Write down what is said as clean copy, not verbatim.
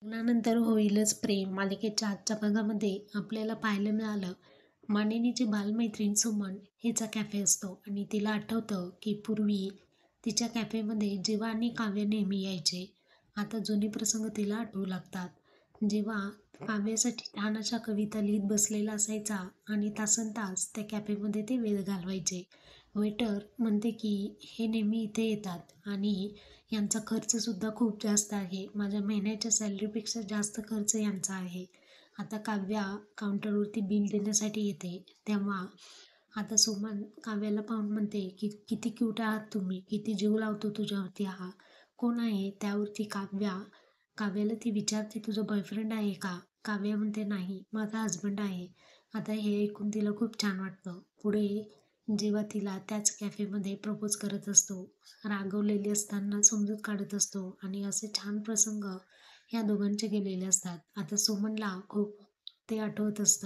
लग्नानंतर होईलच प्रेम मालिकेच्या आजच्या भागामध्ये आपल्याला पाहायला मिळालं. मानिनीची बालमैत्रीण सुमन हिचा कॅफे असतो आणि तिला आठवतं की पूर्वी तिच्या कॅफेमध्ये जीवा आणि काव्य नेहमी यायचे. आता जुने प्रसंग तिला आठवू लागतात. जेव्हा काव्यासाठी छान अशा कविता लिहित बसलेला असायचा आणि तासनतास त्या कॅफेमध्ये ते वेळ घालवायचे. वेटर म्हणते की हे नेहमी इथे येतात आणि यांचा खर्चसुद्धा खूप जास्त आहे. माझ्या महिन्याच्या सॅलरीपेक्षा जास्त खर्च यांचा आहे. आता काव्या काउंटरवरती बिल देण्यासाठी येते. तेव्हा आता सुमन काव्याला पाहून म्हणते की किती क्यूट आहात तुम्ही, किती जीव लावतो तुझ्यावरती हा. कोण आहे? त्यावरती काव्याला ती विचारते तुझं बॉयफ्रेंड आहे का? काव्या म्हणते नाही, माझा हजबंड आहे. आता हे ऐकून तिला खूप छान वाटतं. पुढे जेव्हा तिला त्याच कॅफेमध्ये प्रपोज करत असतो, रागवलेली असताना समजूत काढत असतो आणि असे छान प्रसंग ह्या दोघांचे गेलेले असतात. आता सुमनला खूप ते आठवत असतं